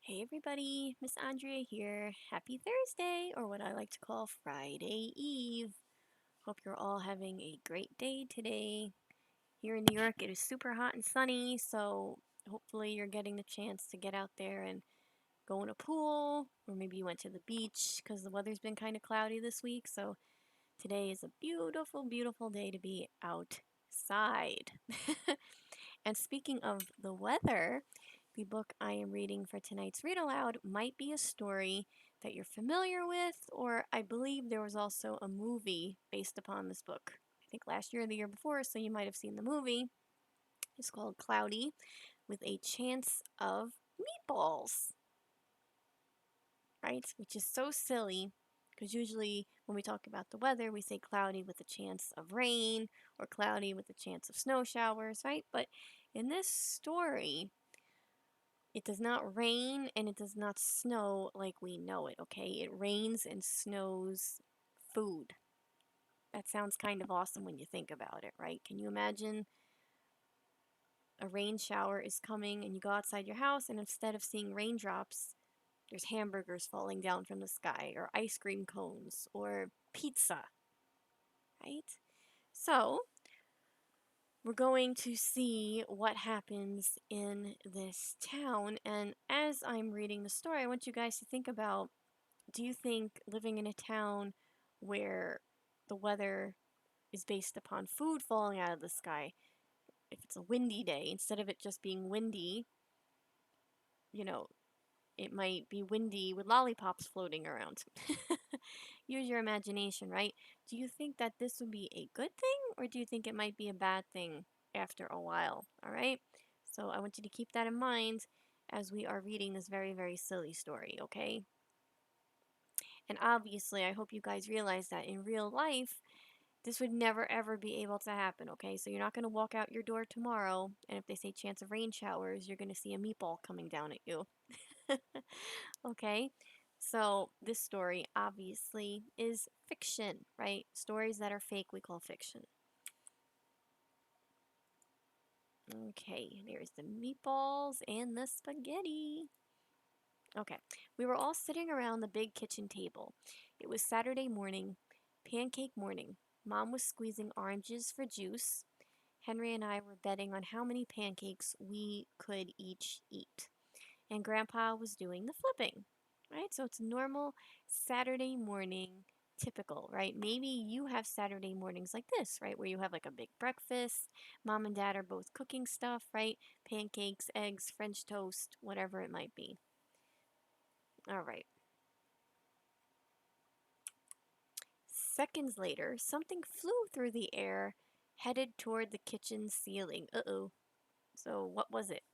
Hey everybody, Miss Andrea here. Happy Thursday, or what I like to call Friday Eve. Hope you're all having a great day today. Here in New York, it is super hot and sunny, so hopefully you're getting the chance to get out there and go in a pool, or maybe you went to the beach because the weather's been kind of cloudy this week. So today is a beautiful, beautiful day to be outside. And speaking of the weather, the book I am reading for tonight's read aloud might be a story that you're familiar with, or I believe there was also a movie based upon this book. I think last year or the year before, so you might have seen the movie. It's called Cloudy with a Chance of Meatballs, right? Which is so silly because usually when we talk about the weather, we say cloudy with a chance of rain or cloudy with a chance of snow showers, right? But in this story, it does not rain and it does not snow like we know it, okay? It rains and snows food. That sounds kind of awesome when you think about it, right? Can you imagine a rain shower is coming and you go outside your house and instead of seeing raindrops, there's hamburgers falling down from the sky or ice cream cones or pizza, right? So, we're going to see what happens in this town. And as I'm reading the story, I want you guys to think about, do you think living in a town where the weather is based upon food falling out of the sky, if it's a windy day, instead of it just being windy, you know, it might be windy with lollipops floating around. Use your imagination, right? Do you think that this would be a good thing or do you think it might be a bad thing after a while? All right? So I want you to keep that in mind as we are reading this very, very silly story, okay? And obviously, I hope you guys realize that in real life, this would never ever be able to happen, okay? So you're not going to walk out your door tomorrow, and if they say chance of rain showers, you're going to see a meatball coming down at you. Okay? So this story obviously is fiction, right? Stories that are fake we call fiction. Okay, there's the meatballs and the spaghetti. Okay, we were all sitting around the big kitchen table. It was Saturday morning, pancake morning. Mom was squeezing oranges for juice. Henry and I were betting on how many pancakes we could each eat. And Grandpa was doing the flipping, right? So it's normal Saturday morning, typical, right? Maybe you have Saturday mornings like this, right? Where you have like a big breakfast. Mom and dad are both cooking stuff, right? Pancakes, eggs, French toast, whatever it might be. All right. Seconds later, something flew through the air, headed toward the kitchen ceiling. Uh-oh. So what was it?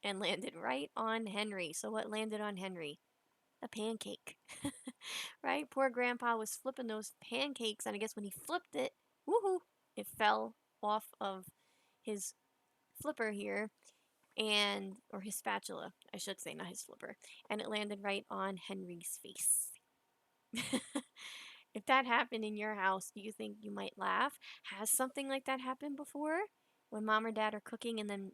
And landed right on Henry. So what landed on Henry? A pancake. Right? Poor Grandpa was flipping those pancakes, and I guess when he flipped it, woohoo, it fell off of his flipper here, and or his spatula, I should say, not his flipper, and it landed right on Henry's face. If that happened in your house, do you think you might laugh? Has something like that happened before? When mom or dad are cooking and then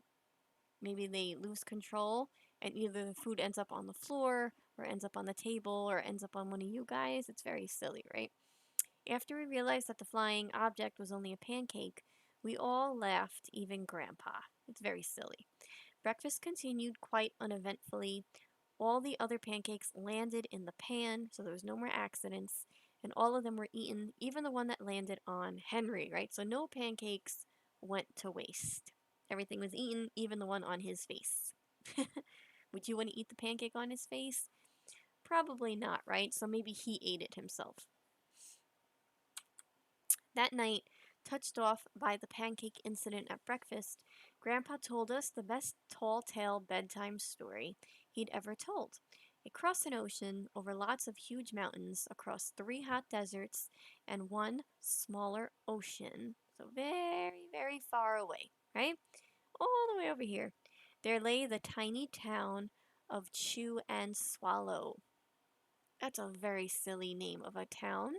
maybe they lose control and either the food ends up on the floor or ends up on the table or ends up on one of you guys? It's very silly, right? After we realized that the flying object was only a pancake, we all laughed, even Grandpa. It's very silly. Breakfast continued quite uneventfully. All the other pancakes landed in the pan, so there was no more accidents, and all of them were eaten, even the one that landed on Henry, right? So no pancakes went to waste. Everything was eaten, even the one on his face. Would you want to eat the pancake on his face? Probably not, right? So maybe he ate it himself. That night, touched off by the pancake incident at breakfast, Grandpa told us the best tall tale bedtime story he'd ever told. Across an ocean, over lots of huge mountains, across 3 hot deserts, and one smaller ocean, so very, very far away, right? All the way over here, there lay the tiny town of Chew and Swallow. That's a very silly name of a town,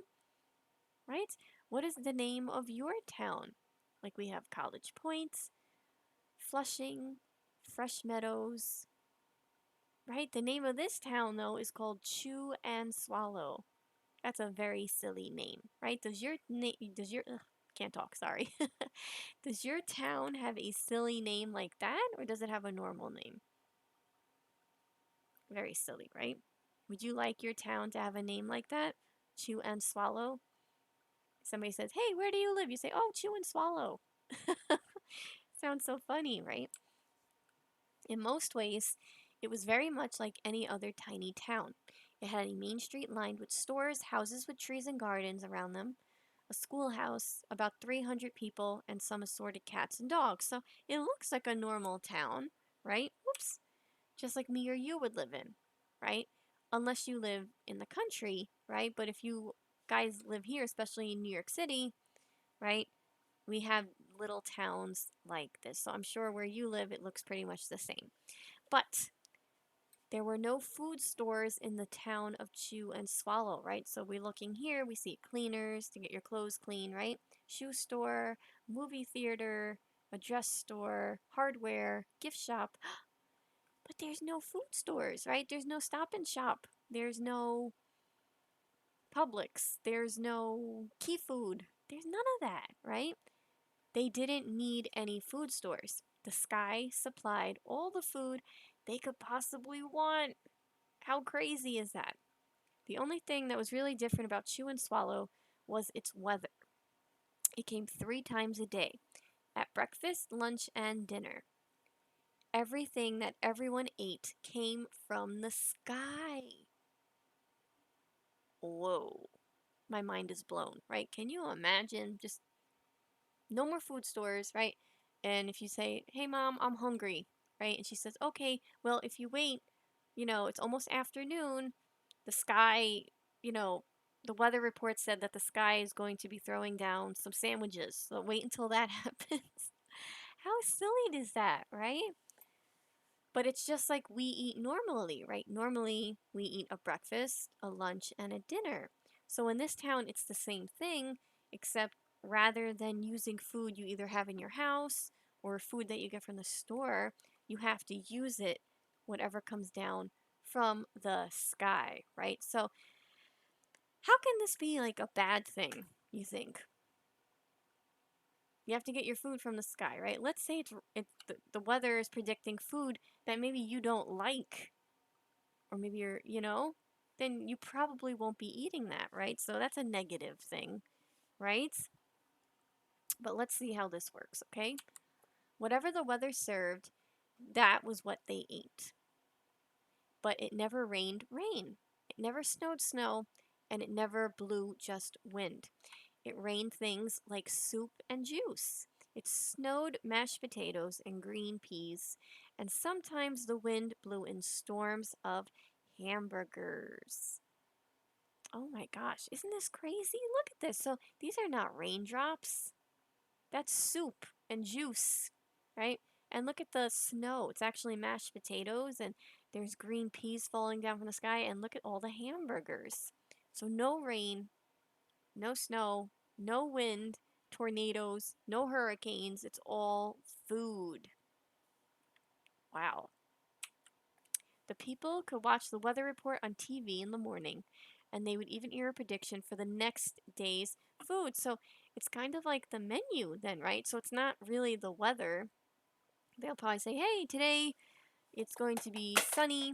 right? What is the name of your town? Like we have College Point, Flushing, Fresh Meadows, right? The name of this town, though, is called Chew and Swallow. That's a very silly name, right? Ugh, can't talk, sorry. Does your town have a silly name like that, or does it have a normal name? Very silly, right? Would you like your town to have a name like that? Chew and Swallow? Somebody says, "Hey, where do you live?" You say, "Oh, Chew and Swallow." Sounds so funny, right? In most ways, it was very much like any other tiny town. It had a main street lined with stores, houses with trees and gardens around them, a schoolhouse, about 300 people, and some assorted cats and dogs. So it looks like a normal town, right? Whoops. Just like me or you would live in, right? Unless you live in the country, right? But if you guys live here, especially in New York City, right? We have little towns like this. So I'm sure where you live, it looks pretty much the same. But there were no food stores in the town of Chew and Swallow, right? So we're looking here, we see cleaners to get your clothes clean, right? Shoe store, movie theater, a dress store, hardware, gift shop. But there's no food stores, right? There's no Stop and Shop. There's no Publix. There's no Key Food. There's none of that, right? They didn't need any food stores. The sky supplied all the food they could possibly want. How crazy is that? The only thing that was really different about Chew and Swallow was its weather. It came 3 times a day at breakfast, lunch, and dinner. Everything that everyone ate came from the sky. Whoa, my mind is blown, right? Can you imagine just no more food stores, right? And if you say, "Hey mom, I'm hungry," right? And she says, "Okay, well, if you wait, it's almost afternoon, the sky, you know, the weather report said that the sky is going to be throwing down some sandwiches. So wait until that happens." How silly is that, right? But it's just like we eat normally, right? Normally, we eat a breakfast, a lunch, and a dinner. So in this town, it's the same thing, except rather than using food you either have in your house or food that you get from the store, you have to use it, whatever comes down from the sky, right? So, how can this be like a bad thing, you think? You have to get your food from the sky, right? Let's say the weather is predicting food that maybe you don't like, or maybe then you probably won't be eating that, right? So that's a negative thing, right? But let's see how this works, okay? Whatever the weather served, that was what they ate. But it never rained rain, it never snowed snow, and it never blew just wind. It rained things like soup and juice. It snowed mashed potatoes and green peas, and sometimes the wind blew in storms of hamburgers. Oh my gosh, isn't this crazy? Look at this. So these are not raindrops. That's soup and juice, right? And look at the snow. It's actually mashed potatoes and there's green peas falling down from the sky. And look at all the hamburgers. So no rain, no snow, no wind, tornadoes, no hurricanes. It's all food. Wow. The people could watch the weather report on TV in the morning, and they would even hear a prediction for the next day's food. So it's kind of like the menu, then, right? So it's not really the weather. They'll probably say, "Hey, today it's going to be sunny."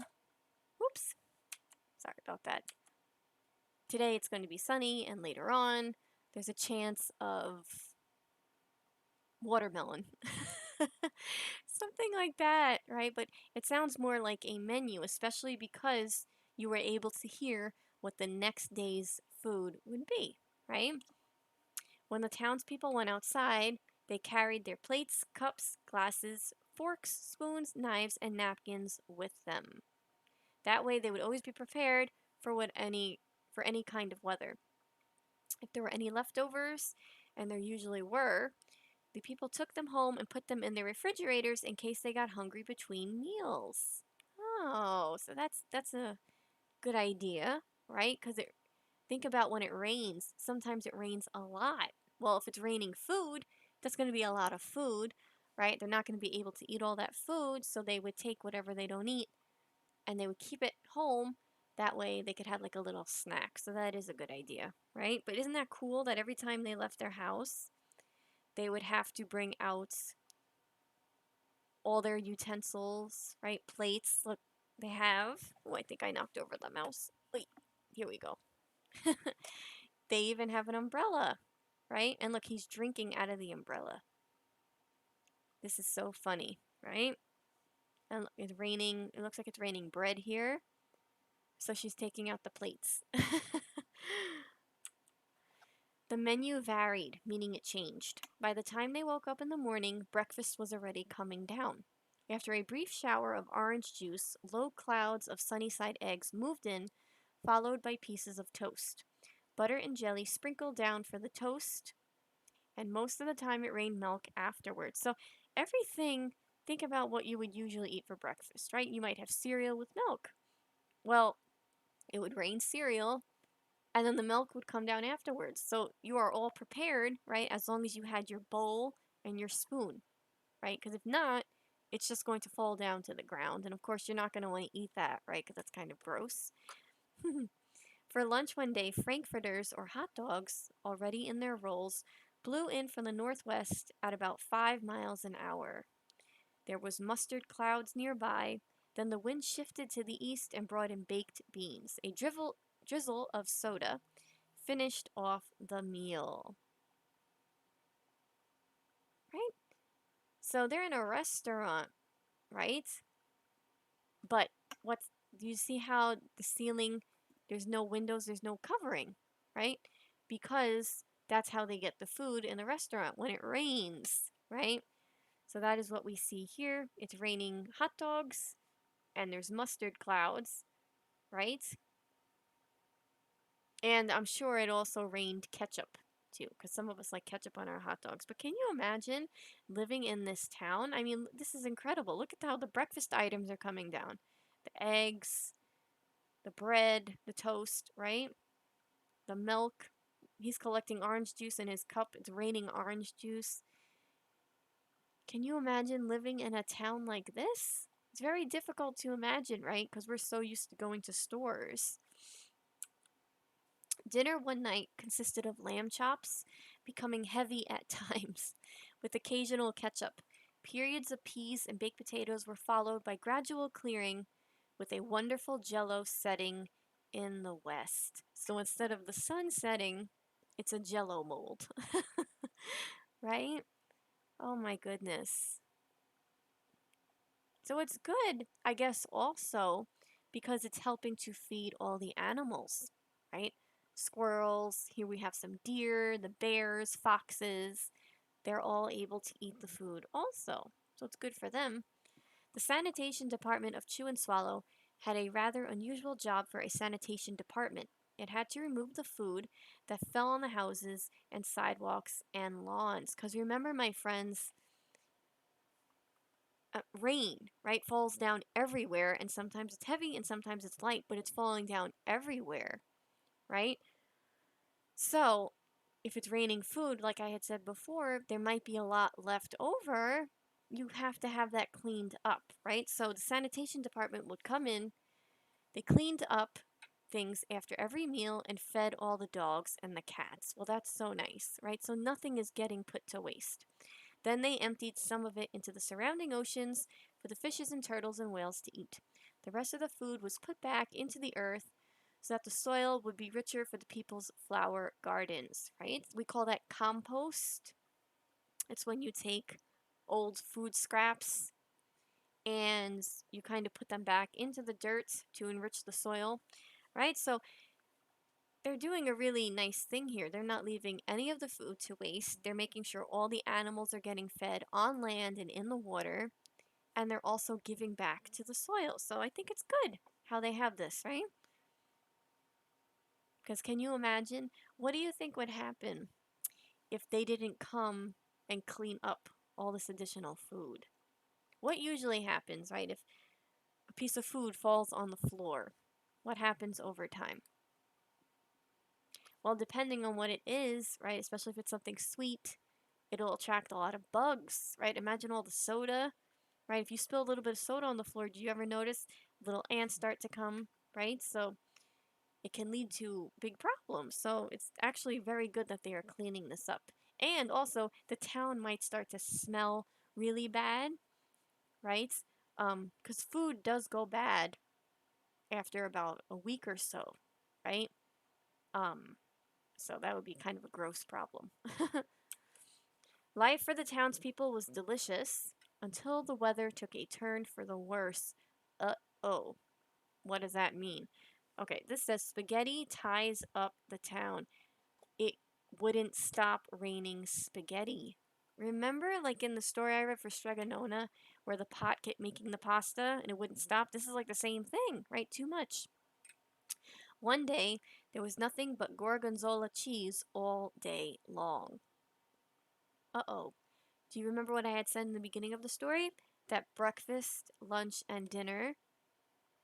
Whoops, sorry about that. Today it's going to be sunny, and later on, there's a chance of watermelon. Something like that, right? But it sounds more like a menu, especially because you were able to hear what the next day's food would be, right? When the townspeople went outside, they carried their plates, cups, glasses, forks, spoons, knives, and napkins with them. That way they would always be prepared for any kind of weather. If there were any leftovers, and there usually were, the people took them home and put them in their refrigerators in case they got hungry between meals. Oh, so that's a good idea, right? Because think about when it rains. Sometimes it rains a lot. Well, if it's raining food, that's going to be a lot of food, right? They're not going to be able to eat all that food, so they would take whatever they don't eat and they would keep it home. That way they could have like a little snack. So that is a good idea, right? But isn't that cool that every time they left their house, they would have to bring out all their utensils, right? Plates. Look, they have. Oh, I think I knocked over the mouse. Wait, here we go. They even have an umbrella, right? And look, he's drinking out of the umbrella. This is so funny, right? And it's raining. It looks like it's raining bread here. So she's taking out the plates. The menu varied, meaning it changed. By the time they woke up in the morning, breakfast was already coming down. After a brief shower of orange juice, low clouds of sunny side eggs moved in, followed by pieces of toast. Butter and jelly sprinkled down for the toast, and most of the time it rained milk afterwards. So everything, think about what you would usually eat for breakfast, right? You might have cereal with milk. Well, it would rain cereal, and then the milk would come down afterwards. So you are all prepared, right? As long as you had your bowl and your spoon, right? Because if not, it's just going to fall down to the ground. And of course, you're not going to want to eat that, right? Because that's kind of gross. For lunch one day, frankfurters or hot dogs, already in their rolls, blew in from the northwest at about 5 miles an hour. There was mustard clouds nearby. Then the wind shifted to the east and brought in baked beans. A drizzle of soda finished off the meal. Right? So they're in a restaurant, right? But what's do you see how the ceiling, there's no windows, there's no covering, right? Because that's how they get the food in the restaurant when it rains, right? So that is what we see here. It's raining hot dogs and there's mustard clouds, right? And I'm sure it also rained ketchup too, because some of us like ketchup on our hot dogs. But can you imagine living in this town? I mean, this is incredible. Look at how the breakfast items are coming down: the eggs, the bread, the toast, right? The milk. He's collecting orange juice in his cup. It's raining orange juice. Can you imagine living in a town like this? It's very difficult to imagine, right? Because we're so used to going to stores. Dinner one night consisted of lamb chops, becoming heavy at times, with occasional ketchup. Periods of peas and baked potatoes were followed by gradual clearing, with a wonderful jello setting in the west. So instead of the sun setting, it's a jello mold. Right? Oh my goodness. So it's good, I guess, also because it's helping to feed all the animals, right? Squirrels, here we have some deer, the bears, foxes. They're all able to eat the food also. So it's good for them. The sanitation department of Chew and Swallow had a rather unusual job for a sanitation department. It had to remove the food that fell on the houses and sidewalks and lawns. Because remember, my friends, rain, right, falls down everywhere, and sometimes it's heavy and sometimes it's light, but it's falling down everywhere, right? So, if it's raining food, like I had said before, there might be a lot left over. You have to have that cleaned up, right? So, the sanitation department would come in, they cleaned up things after every meal and fed all the dogs and the cats. Well, that's so nice, right? So, nothing is getting put to waste. Then they emptied some of it into the surrounding oceans for the fishes and turtles and whales to eat. The rest of the food was put back into the earth so that the soil would be richer for the people's flower gardens, right? We call that compost. It's when you take old food scraps and you kind of put them back into the dirt to enrich the soil, right? So they're doing a really nice thing here. They're not leaving any of the food to waste. They're making sure all the animals are getting fed on land and in the water, and they're also giving back to the soil. So I think it's good how they have this, right? Because can you imagine? What do you think would happen if they didn't come and clean up all this additional food? What usually happens, right? If a piece of food falls on the floor, what happens over time? Well, depending on what it is, right, especially if it's something sweet, it'll attract a lot of bugs, right? Imagine all the soda, right? If you spill a little bit of soda on the floor, do you ever notice little ants start to come, right? So it can lead to big problems. So it's actually very good that they are cleaning this up. And also, the town might start to smell really bad, right? Because food does go bad after about a week or so, right? Um, so that would be kind of a gross problem. Life for the townspeople was delicious until the weather took a turn for the worse. Oh, what does that mean? Okay, this says spaghetti ties up the town. It wouldn't stop raining spaghetti. Remember, like in the story I read for Stregonona, where the pot kept making the pasta and it wouldn't stop? This is like the same thing, right? Too much. One day, there was nothing but gorgonzola cheese all day long. Uh-oh. Do you remember what I had said in the beginning of the story? That breakfast, lunch, and dinner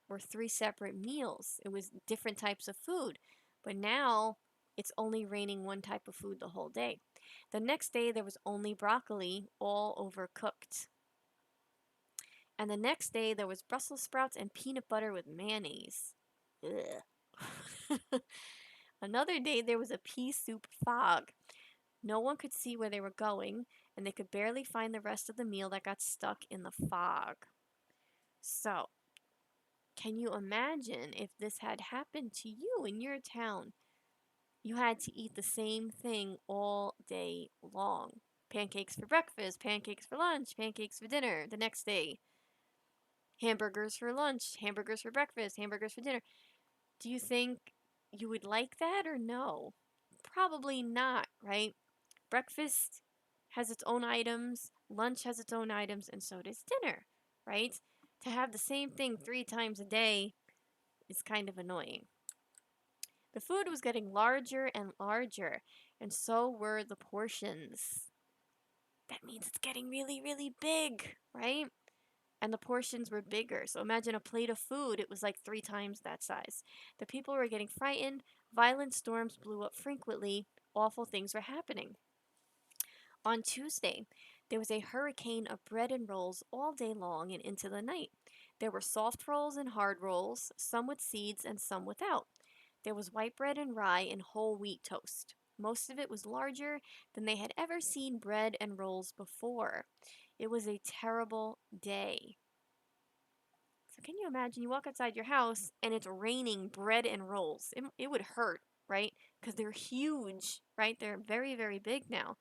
were three separate meals. It was different types of food. But now it's only raining one type of food the whole day. The next day there was only broccoli, all overcooked. And the next day there was Brussels sprouts and peanut butter with mayonnaise. Ugh. Another day there was a pea soup fog. No one could see where they were going, and they could barely find the rest of the meal that got stuck in the fog. So, can you imagine if this had happened to you in your town? You had to eat the same thing all day long. Pancakes for breakfast, pancakes for lunch, pancakes for dinner. The next day, hamburgers for lunch, hamburgers for breakfast, hamburgers for dinner. Do you think you would like that or no? Probably not, right? Breakfast has its own items, lunch has its own items, and so does dinner, right? To have the same thing 3 times a day is kind of annoying. The food was getting larger and larger, and so were the portions. That means it's getting really, really big, right? And the portions were bigger. So imagine a plate of food, it was like 3 times that size. The people were getting frightened, violent storms blew up frequently, awful things were happening. On Tuesday, there was a hurricane of bread and rolls all day long and into the night. There were soft rolls and hard rolls, some with seeds and some without. There was white bread and rye and whole wheat toast. Most of it was larger than they had ever seen bread and rolls before. It was a terrible day. So, can you imagine you walk outside your house and it's raining bread and rolls? It would hurt, right? Because they're huge, right? They're very, very big now.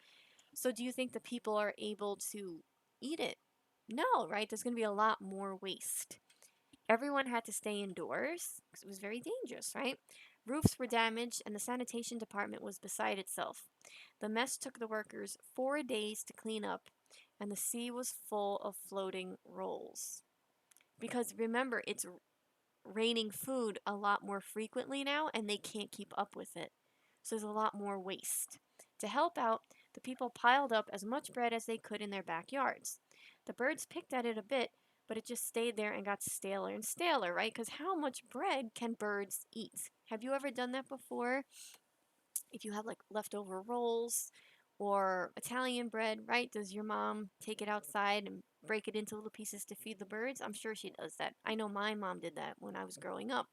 So, do you think the people are able to eat it? No, right? There's going to be a lot more waste. Everyone had to stay indoors because it was very dangerous, right? Roofs were damaged and the sanitation department was beside itself. The mess took the workers 4 days to clean up, and the sea was full of floating rolls. Because remember, it's raining food a lot more frequently now, and they can't keep up with it. So there's a lot more waste. To help out, the people piled up as much bread as they could in their backyards. The birds picked at it a bit, but it just stayed there and got staler and staler, right? Because how much bread can birds eat? Have you ever done that before? If you have like leftover rolls or Italian bread, right? Does your mom take it outside and break it into little pieces to feed the birds? I'm sure she does that. I know my mom did that when I was growing up.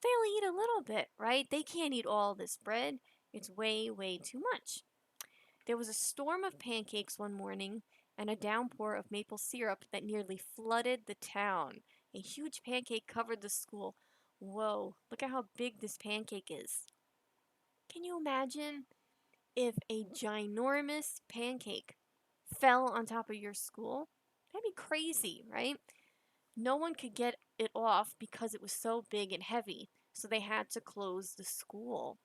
They only eat a little bit, right? They can't eat all this bread. It's way, way too much. There was a storm of pancakes one morning and a downpour of maple syrup that nearly flooded the town. A huge pancake covered the school. Whoa, look at how big this pancake is. Can you imagine if a ginormous pancake fell on top of your school? That'd be crazy, right? No one could get it off because it was so big and heavy, so they had to close the school.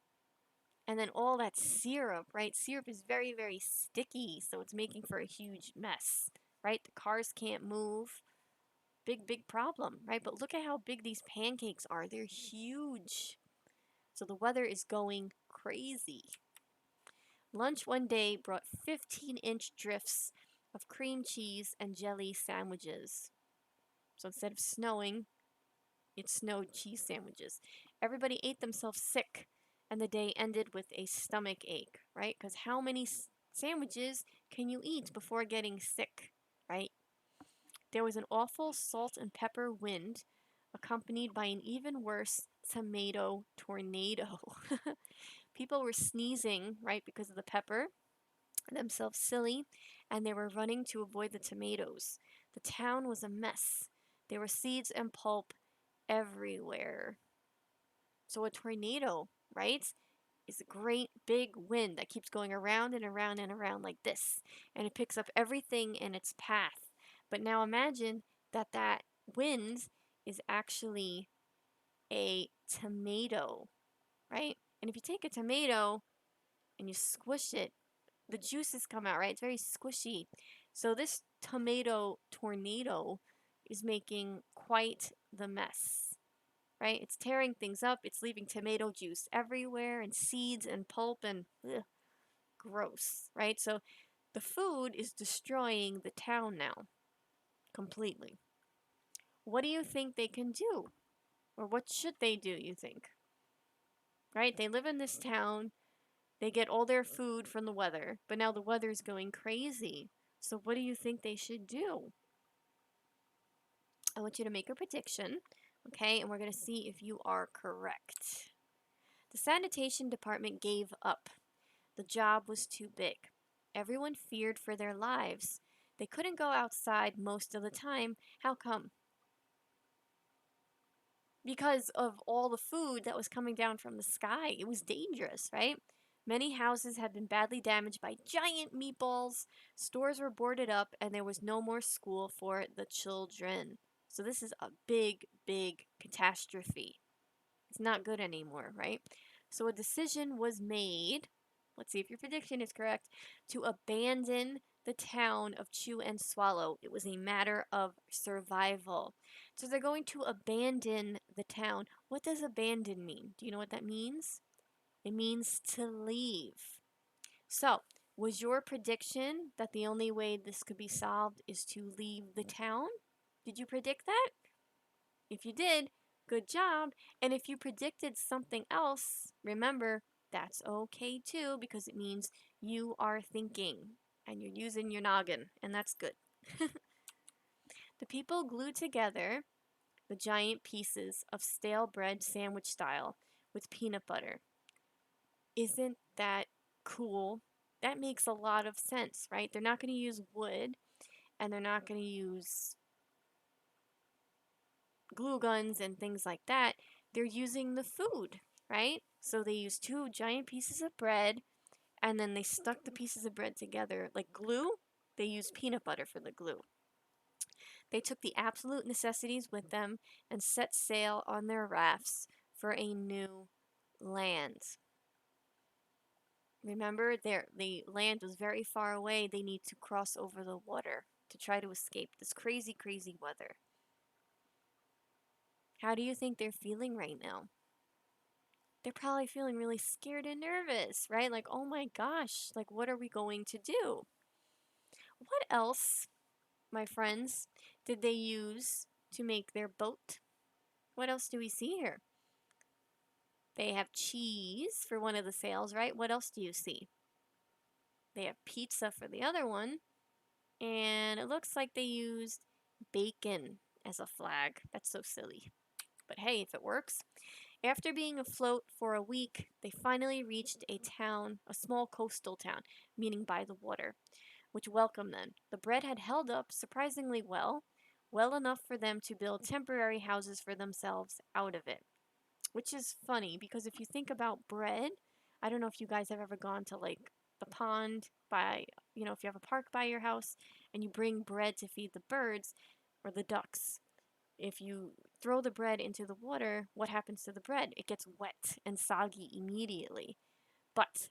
And then all that syrup, right? Syrup is very, very sticky, so it's making for a huge mess, right? The cars can't move. Big, big problem, right? But look at how big these pancakes are. They're huge. So the weather is going crazy. Lunch one day brought 15-inch drifts of cream cheese and jelly sandwiches. So instead of snowing, it snowed cheese sandwiches. Everybody ate themselves sick, and the day ended with a stomach ache, right? Because how many sandwiches can you eat before getting sick, right? There was an awful salt and pepper wind, accompanied by an even worse tomato tornado. People were sneezing, right, because of the pepper, themselves silly, and they were running to avoid the tomatoes. The town was a mess. There were seeds and pulp everywhere. So a tornado, right, is a great big wind that keeps going around and around and around like this, and it picks up everything in its path. But now imagine that that wind is actually a tomato, right? And if you take a tomato and you squish it, the juices come out, right? It's very squishy. So this tomato tornado is making quite the mess, right? It's tearing things up. It's leaving tomato juice everywhere and seeds and pulp and ugh, gross, right? So the food is destroying the town now completely. What do you think they can do? Or what should they do, you think? Right? They live in this town. They get all their food from the weather, but now the weather's going crazy. So what do you think they should do? I want you to make a prediction, okay? And we're going to see if you are correct. The sanitation department gave up. The job was too big. Everyone feared for their lives. They couldn't go outside most of the time. How come? Because of all the food that was coming down from the sky. It was dangerous, right? Many houses had been badly damaged by giant meatballs, stores were boarded up, and there was no more school for the children. So, this is a big, big catastrophe. It's not good anymore, right? So, a decision was made. Let's see if your prediction is correct, to abandon the town of Chew and Swallow. It was a matter of survival. So they're going to abandon the town. What does abandon mean? Do you know what that means? It means to leave. So, was your prediction that the only way this could be solved is to leave the town? Did you predict that? If you did, good job. And if you predicted something else, remember, that's okay too because it means you are thinking and you're using your noggin, and that's good. The people glued together the giant pieces of stale bread sandwich style with peanut butter. Isn't that cool? That makes a lot of sense, right? They're not going to use wood and they're not going to use glue guns and things like that. They're using the food, right? So they use two giant pieces of bread and then they stuck the pieces of bread together like glue. They used peanut butter for the glue. They took the absolute necessities with them and set sail on their rafts for a new land. Remember, the land was very far away. They need to cross over the water to try to escape this crazy, crazy weather. How do you think they're feeling right now? They're probably feeling really scared and nervous, right? Like, oh my gosh, like, what are we going to do? What else, my friends, did they use to make their boat? What else do we see here? They have cheese for one of the sails, right? What else do you see? They have pizza for the other one. And it looks like they used bacon as a flag. That's so silly. But hey, if it works. After being afloat for a week, they finally reached a town, a small coastal town, meaning by the water, which welcomed them. The bread had held up surprisingly well, well enough for them to build temporary houses for themselves out of it. Which is funny because if you think about bread, I don't know if you guys have ever gone to like the pond by, if you have a park by your house and you bring bread to feed the birds or the ducks. If you throw the bread into the water, what happens to the bread? It gets wet and soggy immediately. But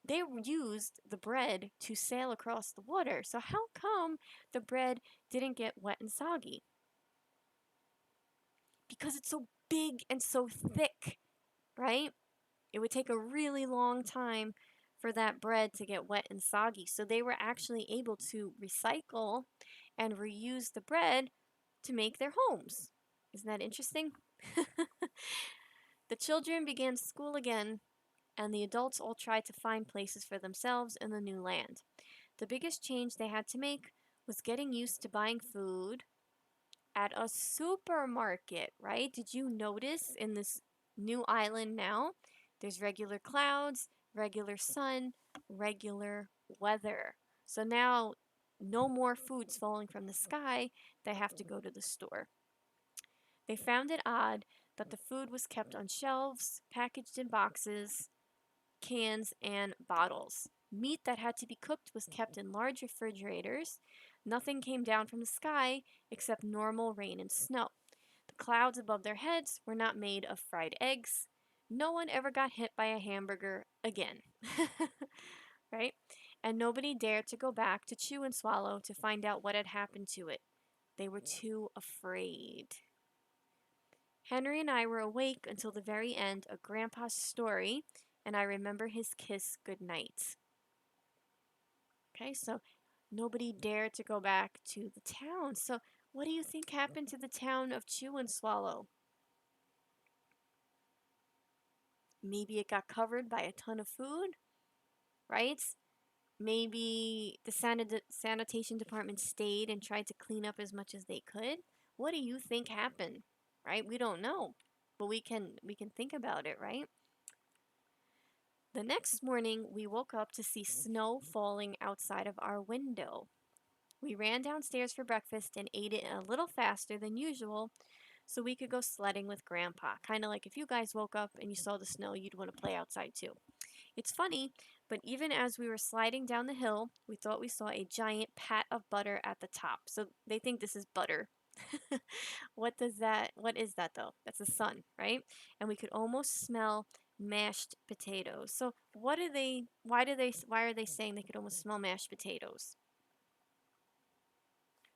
they used the bread to sail across the water. So how come the bread didn't get wet and soggy? Because it's so big and so thick, right? It would take a really long time for that bread to get wet and soggy. So they were actually able to recycle and reuse the bread to make their homes. Isn't that interesting? The children began school again, and the adults all tried to find places for themselves in the new land. The biggest change they had to make was getting used to buying food at a supermarket, right? Did you notice in this new island now, there's regular clouds, regular sun, regular weather. So now no more food's falling from the sky. They have to go to the store. They found it odd that the food was kept on shelves, packaged in boxes, cans, and bottles. Meat that had to be cooked was kept in large refrigerators. Nothing came down from the sky except normal rain and snow. The clouds above their heads were not made of fried eggs. No one ever got hit by a hamburger again. Right? And nobody dared to go back to chew and swallow to find out what had happened to it. They were too afraid. Henry and I were awake until the very end of Grandpa's story, and I remember his kiss goodnight. Okay, so nobody dared to go back to the town. So, what do you think happened to the town of Chew and Swallow? Maybe it got covered by a ton of food, right? Maybe the sanitation department stayed and tried to clean up as much as they could. What do you think happened? Right? We don't know, but we can think about it, right? The next morning, we woke up to see snow falling outside of our window. We ran downstairs for breakfast and ate it a little faster than usual so we could go sledding with Grandpa. Kind of like if you guys woke up and you saw the snow, you'd want to play outside too. It's funny, but even as we were sliding down the hill, we thought we saw a giant pat of butter at the top. So they think this is butter. What is that though? That's the sun, right? And we could almost smell mashed potatoes. So why are they saying they could almost smell mashed potatoes?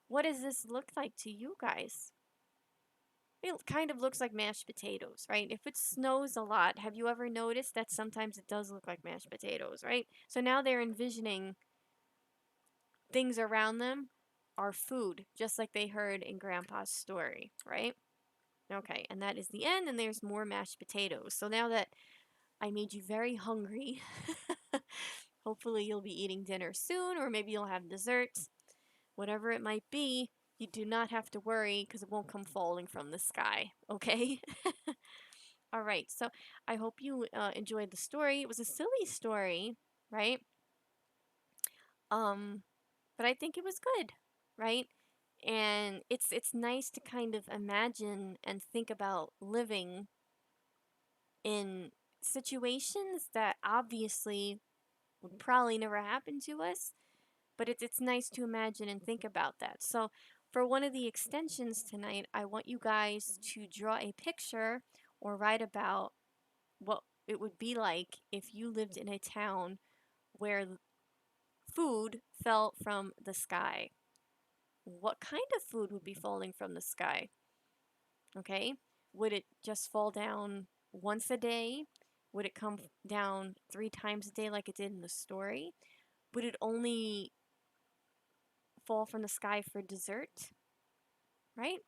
What does this look like to you guys? It kind of looks like mashed potatoes, right? If it snows a lot, have you ever noticed that sometimes it does look like mashed potatoes, right? So now they're envisioning things around them are food, just like they heard in Grandpa's story, right? Okay, and that is the end, and there's more mashed potatoes. So now that I made you very hungry, hopefully you'll be eating dinner soon, or maybe you'll have dessert. Whatever it might be, you do not have to worry because it won't come falling from the sky, okay? All right, so I hope you enjoyed the story. It was a silly story, right? Um, but I think it was good, right? And it's nice to kind of imagine and think about living in situations that obviously would probably never happen to us, but it's nice to imagine and think about that. So, for one of the extensions tonight, I want you guys to draw a picture or write about what it would be like if you lived in a town where food fell from the sky. What kind of food would be falling from the sky? Okay? Would it just fall down once a day? Would it come down 3 times a day like it did in the story? Would it only fall from the sky for dessert? Right?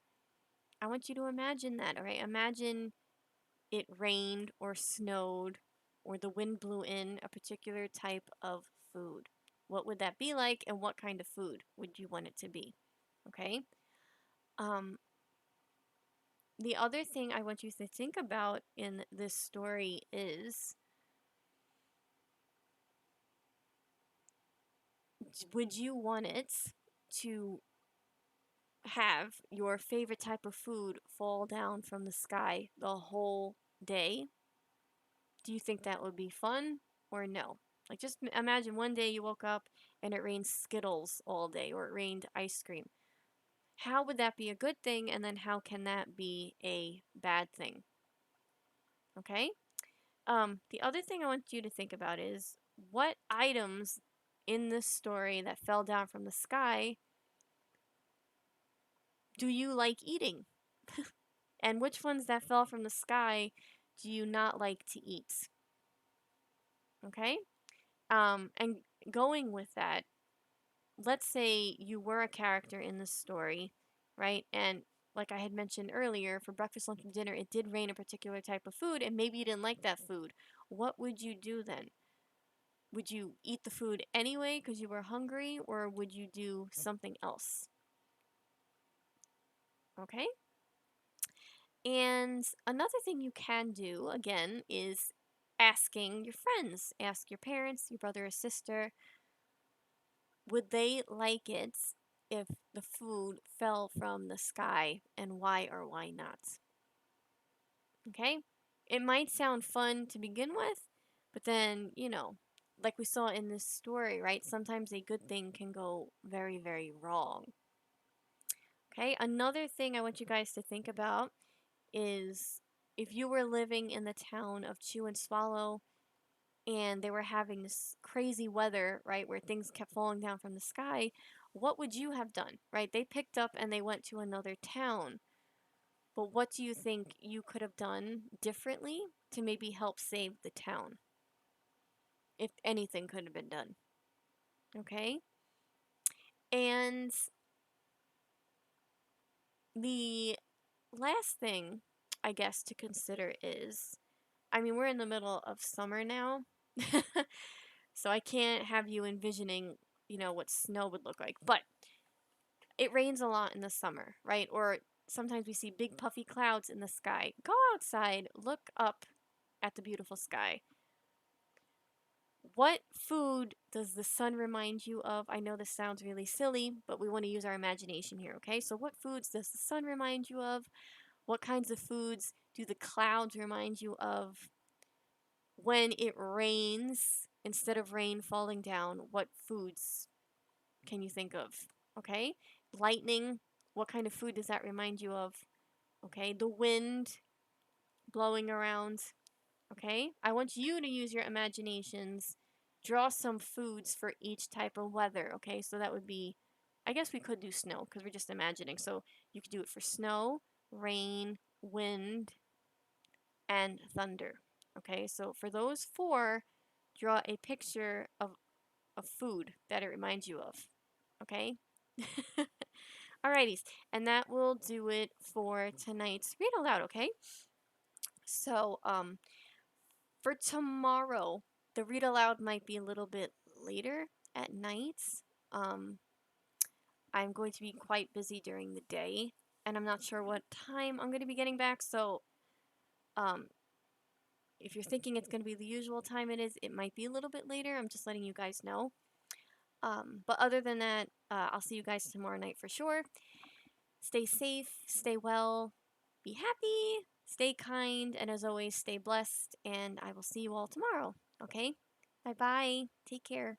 I want you to imagine that, all right? Imagine it rained or snowed or the wind blew in a particular type of food. What would that be like and what kind of food would you want it to be? Okay? Um, the other thing I want you to think about in this story is would you want it to have your favorite type of food fall down from the sky the whole day? Do you think that would be fun or no? Like, just imagine one day you woke up and it rained Skittles all day or it rained ice cream. How would that be a good thing? And then how can that be a bad thing? Okay? The other thing I want you to think about is what items in this story that fell down from the sky do you like eating? And which ones that fell from the sky do you not like to eat? Okay? And going with that, let's say you were a character in the story, right? And like I had mentioned earlier, for breakfast, lunch, and dinner, it did rain a particular type of food, and maybe you didn't like that food. What would you do then? Would you eat the food anyway because you were hungry, or would you do something else? Okay? And another thing you can do, again, is asking your friends. Ask your parents, your brother or sister, would they like it if the food fell from the sky, and why or why not? Okay? It might sound fun to begin with, but then, like we saw in this story, right? Sometimes a good thing can go very, very wrong. Okay? Another thing I want you guys to think about is if you were living in the town of Chew and Swallow and they were having this crazy weather, right, where things kept falling down from the sky, what would you have done, right? They picked up and they went to another town. But what do you think you could have done differently to maybe help save the town? If anything could have been done. Okay? And the last thing, I guess, to consider is I mean, we're in the middle of summer now. So I can't have you envisioning, what snow would look like. But it rains a lot in the summer, right? Or sometimes we see big puffy clouds in the sky. Go outside, look up at the beautiful sky. What food does the sun remind you of? I know this sounds really silly, but we want to use our imagination here, okay? So, what foods does the sun remind you of? What kinds of foods do the clouds remind you of? When it rains, instead of rain falling down, what foods can you think of? Okay? Lightning, what kind of food does that remind you of? Okay? The wind blowing around. Okay? I want you to use your imaginations. Draw some foods for each type of weather. Okay? So that would be, I guess we could do snow because we're just imagining. So you could do it for snow, rain, wind, and thunder. Okay? So for those four, draw a picture of food that it reminds you of. Okay? Alrighties. And that will do it for tonight's read aloud, okay? So, for tomorrow, the read aloud might be a little bit later at night. Um, I'm going to be quite busy during the day, and I'm not sure what time I'm going to be getting back. So, um, if you're thinking it's going to be the usual time it might be a little bit later. I'm just letting you guys know. But other than that, I'll see you guys tomorrow night for sure. Stay safe, stay well, be happy, stay kind, and as always, stay blessed. And I will see you all tomorrow. Okay? Bye bye. Take care.